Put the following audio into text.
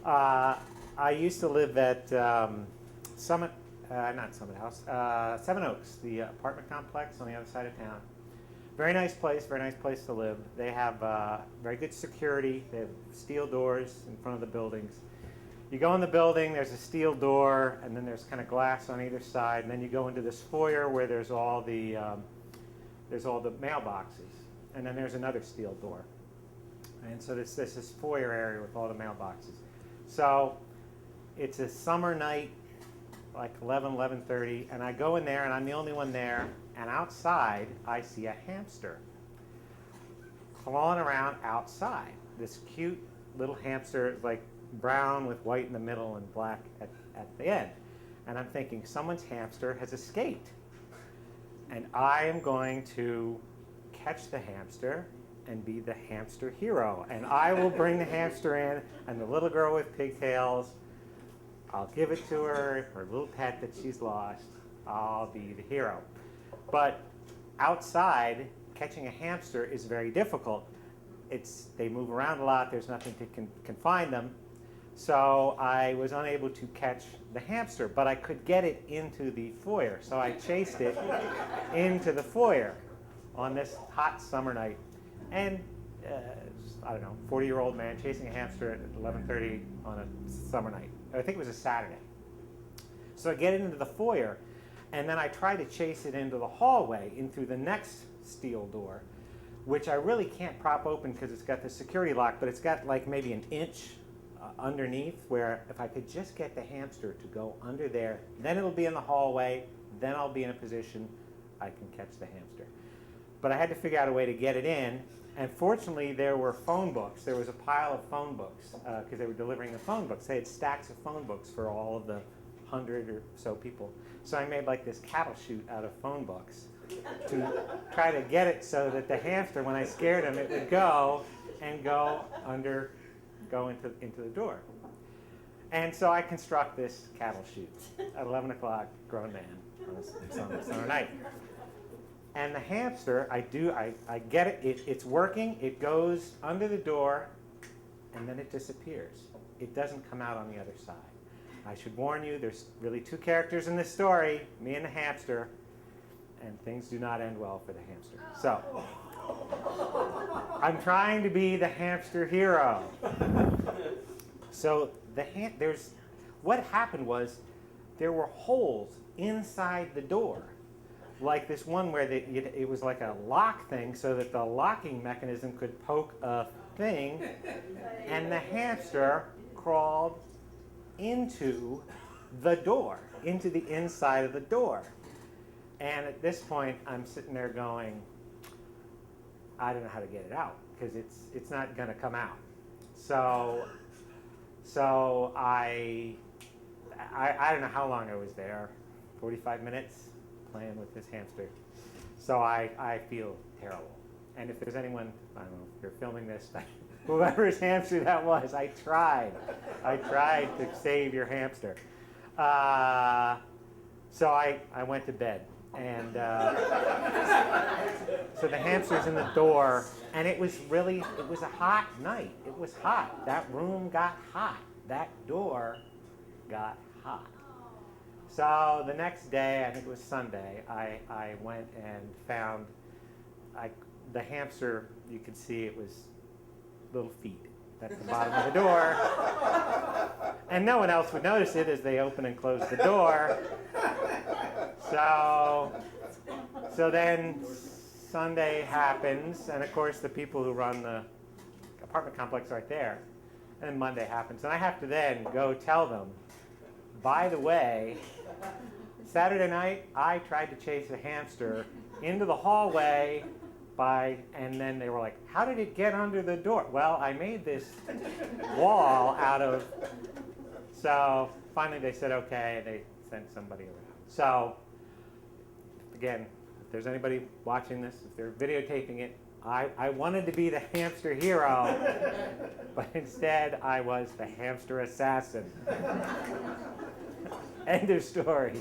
I used to live at Summit, not Summit House, Seven Oaks, the apartment complex on the other side of town. Very nice place to live. They have very good security. They have steel doors in front of the buildings. You go in the building, there's a steel door, and then there's kind of glass on either side, and then you go into this foyer where there's all the mailboxes, and then there's another steel door. And so there's this foyer area with all the mailboxes. So it's a summer night, like 11:30, and I go in there, and I'm the only one there, and outside I see a hamster crawling around outside. This cute little hamster, like brown with white in the middle and black at the end. And I'm thinking, someone's hamster has escaped. And I am going to catch the hamster and be the hamster hero. And I will bring the hamster in, and the little girl with pigtails, I'll give it to her little pet that she's lost. I'll be the hero. But outside, catching a hamster is very difficult. They move around a lot. There's nothing to confine them. So I was unable to catch the hamster, but I could get it into the foyer. So I chased it into the foyer on this hot summer night. And I don't know, 40-year-old man chasing a hamster at 11:30 on a summer night. I think it was a Saturday. So I get it into the foyer, and then I try to chase it into the hallway, in through the next steel door, which I really can't prop open because it's got the security lock, but it's got like maybe an inch underneath, where if I could just get the hamster to go under there, then it'll be in the hallway, then I'll be in a position I can catch the hamster. But I had to figure out a way to get it in, and fortunately there were phone books. There was a pile of phone books because they were delivering the phone books. They had stacks of phone books for all of the 100 or so people. So I made like this cattle chute out of phone books to try to get it so that the hamster, when I scared him, it would go into the door. And so I construct this cattle chute at 11 o'clock, grown man, on a summer night. And the hamster, I get it, it's working, it goes under the door, and then it disappears. It doesn't come out on the other side. I should warn you, there's really two characters in this story, me and the hamster, and things do not end well for the hamster. So, I'm trying to be the hamster hero. So what happened was there were holes inside the door, like this one where it was like a lock thing, so that the locking mechanism could poke a thing, and the hamster crawled into the door, into the inside of the door. And at this point, I'm sitting there going, I don't know how to get it out, because it's not going to come out. So I don't know how long I was there, 45 minutes playing with this hamster. So I feel terrible. And if there's anyone, I don't know if you're filming this, but whoever's hamster that was, I tried to save your hamster. So I went to bed. And so the hamster's in the door, and it was a hot night. It was hot. That room got hot. That door got hot. So the next day, I think it was Sunday, I went and found the hamster. You could see it was little feet at the bottom of the door. And no one else would notice it as they open and close the door. So then Sunday happens, and of course the people who run the apartment complex aren't there. And then Monday happens, and I have to then go tell them, by the way, Saturday night I tried to chase a hamster into the hallway and then they were like, how did it get under the door? Well, I made this wall out of, so finally they said okay, and they sent somebody around. So again, if there's anybody watching this, if they're videotaping it, I wanted to be the hamster hero, but instead I was the hamster assassin. End of story.